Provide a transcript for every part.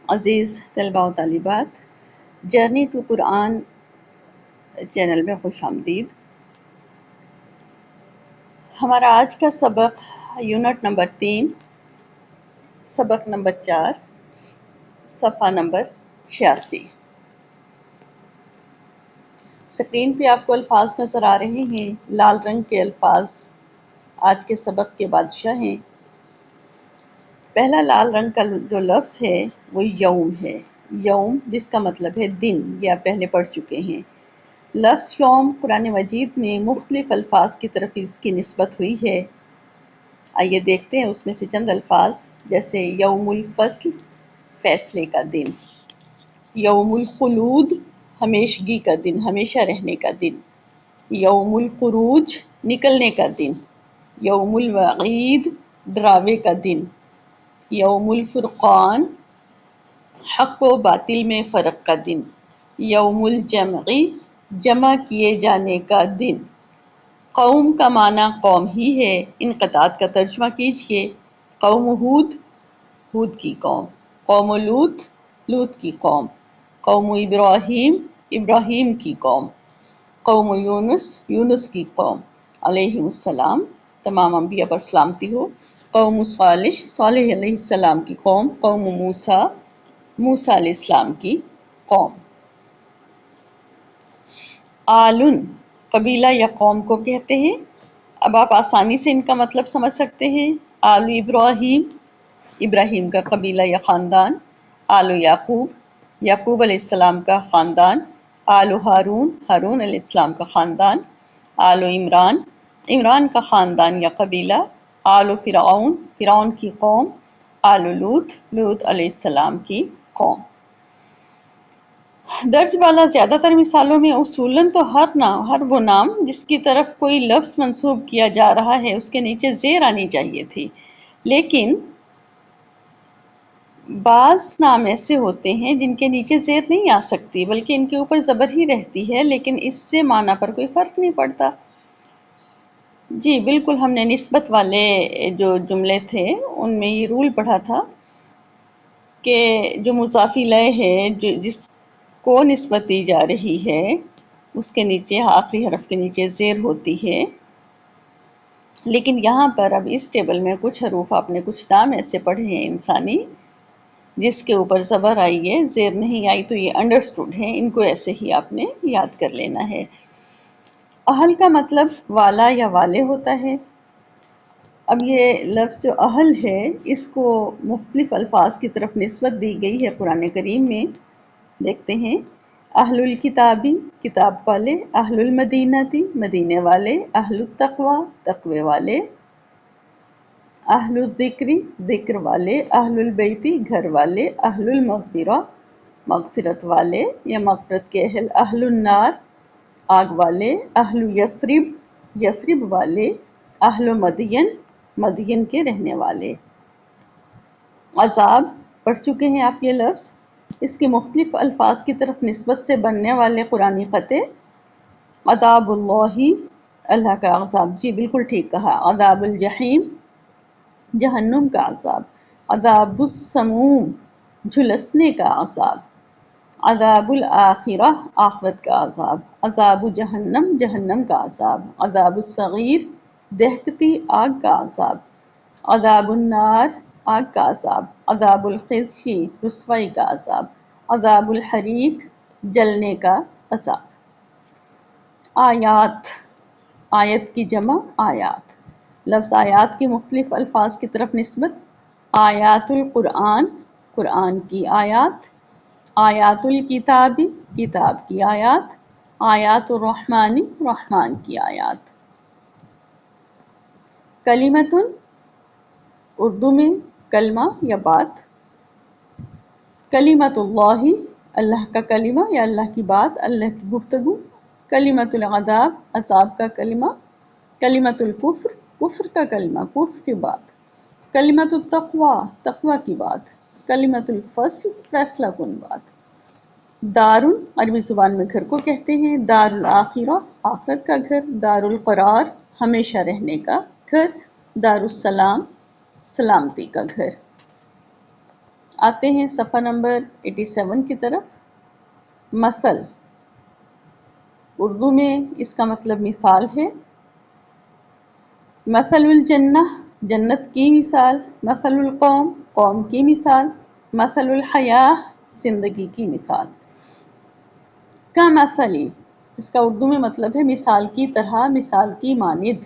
عزیز طلباء و طالبات، جرنی ٹو قرآن چینل میں خوش آمدید۔ ہمارا آج کا سبق یونٹ نمبر 3، سبق نمبر 4، صفحہ نمبر 86۔ اسکرین پہ آپ کو الفاظ نظر آ رہے ہیں، لال رنگ کے الفاظ آج کے سبق کے بادشاہ ہیں۔ پہلا لال رنگ کا جو لفظ ہے وہ یوم ہے، یوم جس کا مطلب ہے دن، یہ آپ پہلے پڑھ چکے ہیں۔ لفظ یوم قرآن مجید میں مختلف الفاظ کی طرف اس کی نسبت ہوئی ہے۔ آئیے دیکھتے ہیں اس میں سے چند الفاظ، جیسے یوم الفصل فیصلے کا دن، یوم الخلود ہمیشگی کا دن، ہمیشہ رہنے کا دن، یوم الخروج نکلنے کا دن، یوم الوعید ڈراوے کا دن، یوم الفرقان حق و باطل میں فرق کا دن، یوم الجمع جمع کیے جانے کا دن۔ قوم کا معنی قوم ہی ہے، انقطاعات کا ترجمہ کیجئے۔ قوم ہود ہود کی قوم، قوم لوط لوط کی قوم، قوم ابراہیم ابراہیم کی قوم، قوم یونس یونس کی قوم علیہ السلام، تمام انبیاء پر سلامتی ہو۔ قوم صالح صالح علیہ السلام کی قوم، قوم موسیٰ موسیٰ علیہ السلام کی قوم۔ آلن قبیلہ یا قوم کو کہتے ہیں۔ اب آپ آسانی سے ان کا مطلب سمجھ سکتے ہیں۔ آل ابراہیم ابراہیم کا قبیلہ یا خاندان، آل یعقوب یعقوب علیہ السلام کا خاندان، آل ہارون ہارون علیہ السلام کا خاندان، آل عمران عمران کا خاندان یا قبیلہ، آل فرعون فرعون کی قوم، آل لوط لوط علیہ السلام کی قوم۔ درج بالا زیادہ تر مثالوں میں اصولاً تو ہر وہ نام جس کی طرف کوئی لفظ منسوب کیا جا رہا ہے اس کے نیچے زیر آنی چاہیے تھی، لیکن بعض نام ایسے ہوتے ہیں جن کے نیچے زیر نہیں آ سکتی بلکہ ان کے اوپر زبر ہی رہتی ہے، لیکن اس سے معنی پر کوئی فرق نہیں پڑتا۔ جی بالکل، ہم نے نسبت والے جو جملے تھے ان میں یہ رول پڑھا تھا کہ جو مضاف الیہ ہے، جس کو نسبت دی جا رہی ہے اس کے نیچے آخری حرف کے نیچے زیر ہوتی ہے، لیکن یہاں پر اب اس ٹیبل میں کچھ حروف آپ نے کچھ نام ایسے پڑھے ہیں انسانی جس کے اوپر زبر آئی ہے، زیر نہیں آئی، تو یہ انڈرسٹوڈ ہیں، ان کو ایسے ہی آپ نے یاد کر لینا ہے۔ اہل کا مطلب والا یا والے ہوتا ہے۔ اب یہ لفظ جو اہل ہے اس کو مختلف الفاظ کی طرف نسبت دی گئی ہے قرآن کریم میں۔ دیکھتے ہیں، اہل الکتابی کتاب والے، اہل المدینتی مدینے والے، اہل التقوی تقوی والے، اہل الذکری ذکر والے، اہل البیتی گھر والے، اہل المغفرہ مغفرت والے یا مغفرت کے اہل، اہل النار آگ والے، اہل یثرب یثرب والے، اہل مدین مدین کے رہنے والے۔ عذاب پڑھ چکے ہیں آپ یہ لفظ، اس کی مختلف الفاظ کی طرف نسبت سے بننے والے قرآنی قطعے، عذاب اللہ اللہ کا عذاب، جی بالکل ٹھیک کہا، عذاب الجحیم جہنم کا عذاب، عذاب السموم جھلسنے کا عذاب، عذاب الآخرہ آخرت کا عذاب، عذاب جہنم جہنم کا عذاب، عذاب الصغیر دہکتی آگ کا عذاب، عذاب النار آگ کا عذاب، عذاب الخزي رسوائی کا عذاب، عذاب الحریق جلنے کا عذاب۔ آیات آیت کی جمع آیات، لفظ آیات کی مختلف الفاظ کی طرف نسبت، آیات القرآن قرآن کی آیات، آیات الکتابی کتاب کی آیات، آیات الرحمانی رحمان کی آیات۔ کلمتن اردو میں کلمہ یا بات، کلمت اللہ اللہ کا کلمہ یا اللہ کی بات، اللہ کی گفتگو، کلمت العذاب عذاب کا کلمہ، کلمت الکفر کفر کا کلمہ کفر کی بات، کلمت التقوی تقوی کی بات، کلمت الفصل فیصلہ کن بات۔ دار عربی زبان میں گھر کو کہتے ہیں، دار الآخرہ آخرت کا گھر، دار القرار ہمیشہ رہنے کا گھر، دار السلام سلامتی کا گھر۔ آتے ہیں صفحہ نمبر 87 کی طرف۔ مثل، اردو میں اس کا مطلب مثال ہے۔ مثل الجنہ، جنت کی مثال۔ مثل القوم، قوم کی مثال۔ مثل الحیاہ، زندگی کی مثال۔ کمثلی، اس کا اردو میں مطلب ہے مثال کی طرح، مثال کی مانند۔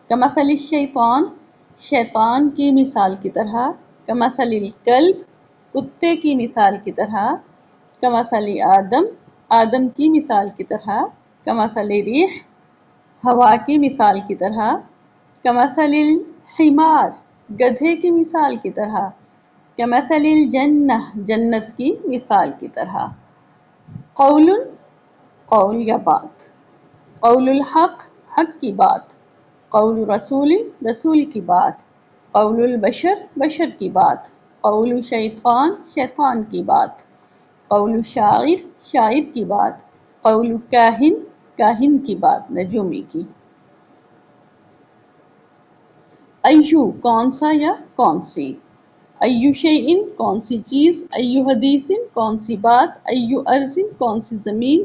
کمثل الشیطان، شیطان کی مثال کی طرح۔ کمثل الکلب، کتے کی مثال کی طرح۔ کمثل آدم، آدم کی مثال کی طرح۔ کمثل ریح، ہوا کی مثال کی طرح۔ کمثل الحمار، گدھے کی مثال کی طرح۔ کمثل الجنہ، جنت کی مثال کی طرح۔ قول، قول یا بات۔ قول الحق، حق کی بات۔ قول رسول، رسول کی بات۔ قول البشر، بشر کی بات۔ قول شیطان، شیطان کی بات۔ قول شاعر، شاعر کی بات۔ قول کاہن، کاہن کی بات، نجومی کی۔ ایو، کون سا یا کون سی۔ ایو شیئن، کون سی چیز۔ ایو حدیث، کون سی بات۔ ایو ارض، کون سی زمین۔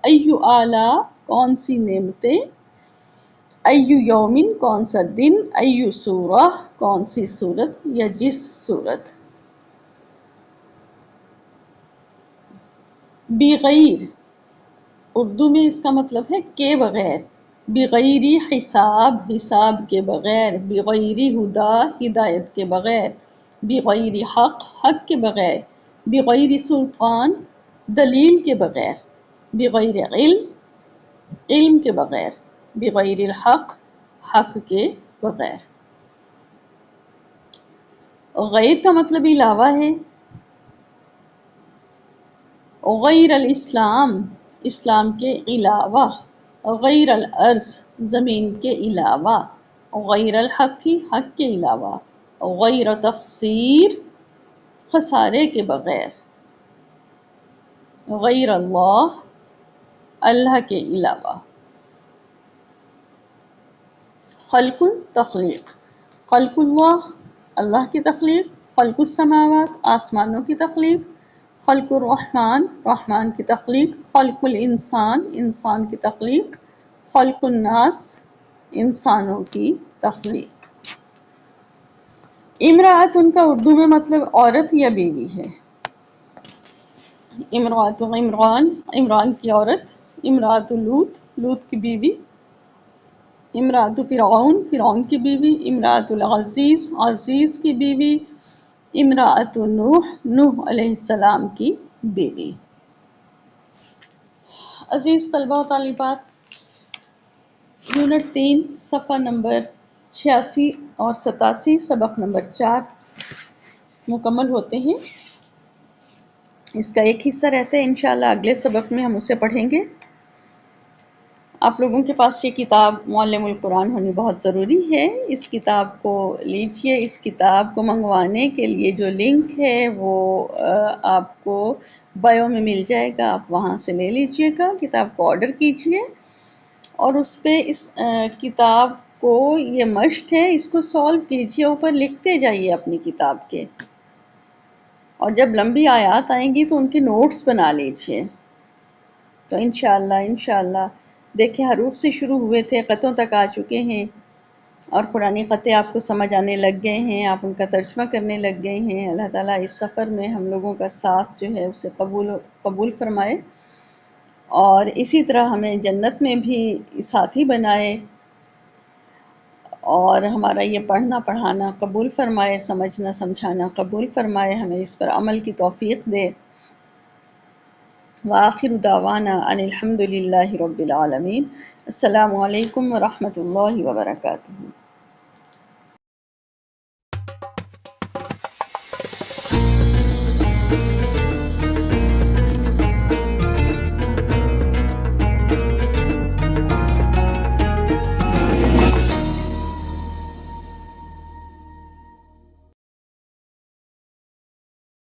ایو آلاء، کون سی نعمتیں۔ ایو یومن، کون سا دن۔ ایو سورہ، کون سی صورت یا جس صورت۔ بغیر، اردو میں اس کا مطلب ہے کے بغیر۔ بغیر حساب، حساب کے بغیر۔ بغیر ہدا، ہدایت کے بغیر۔ بغیر حق، حق کے بغیر۔ بغیر سلطان، دلیل کے بغیر۔ بغیر علم، علم کے بغیر۔ بغیر الحق، حق کے بغیر۔ غیر کا مطلب علاوہ ہے۔ غیر الاسلام، اسلام کے علاوہ۔ غیر الارض، زمین کے علاوہ۔ غیر الحق، حق کے علاوہ۔ غیر تخسیر، خسارے کے بغیر۔ غیر اللہ، اللہ کے علاوہ۔ خلق، تخلیق۔ خلق اللہ، اللہ کی تخلیق۔ خلق السماوات، آسمانوں کی تخلیق۔ خلق الرحمن، رحمان کی تخلیق۔ خلق الانسان، انسان کی تخلیق۔ خلق الناس، انسانوں کی تخلیق۔ امرأۃ کا اردو میں مطلب عورت یا بیوی ہے۔ امرأۃ عمران، عمران کی عورت۔ امرأۃ لوط، لوط کی بیوی۔ امرأۃ فرعون، فرعون کی بیوی۔ امرأۃ العزیز، عزیز کی بیوی۔ امرأۃ نوح، نوح علیہ السلام کی بیوی۔ عزیز طلبہ و طالبات، یونٹ 3 صفحہ نمبر 86 اور 87 سبق نمبر 4 مکمل ہوتے ہیں۔ اس کا ایک حصہ رہتا ہے، انشاءاللہ اگلے سبق میں ہم اسے پڑھیں گے۔ آپ لوگوں کے پاس یہ کتاب معلم القرآن ہونی بہت ضروری ہے۔ اس کتاب کو لیجئے۔ اس کتاب کو منگوانے کے لیے جو لنک ہے وہ آپ کو بایو میں مل جائے گا، آپ وہاں سے لے لیجئے گا۔ کتاب کو آرڈر کیجئے اور اس پہ اس کتاب کو، یہ مشق ہے، اس کو سولو کیجئے، اوپر لکھتے جائیے اپنی کتاب کے، اور جب لمبی آیات آئیں گی تو ان کے نوٹس بنا لیجئے۔ تو انشاءاللہ دیکھیں، حروف سے شروع ہوئے تھے، قطعوں تک آ چکے ہیں، اور قرآنی قطعے آپ کو سمجھ آنے لگ گئے ہیں، آپ ان کا ترجمہ کرنے لگ گئے ہیں۔ اللہ تعالیٰ اس سفر میں ہم لوگوں کا ساتھ جو ہے اسے قبول فرمائے، اور اسی طرح ہمیں جنت میں بھی ساتھی بنائے، اور ہمارا یہ پڑھنا پڑھانا قبول فرمائے، سمجھنا سمجھانا قبول فرمائے، ہمیں اس پر عمل کی توفیق دے۔ وآخر دعوانا ان الحمد للہ رب العالمین۔ السلام علیکم ورحمۃ اللہ وبرکاتہ۔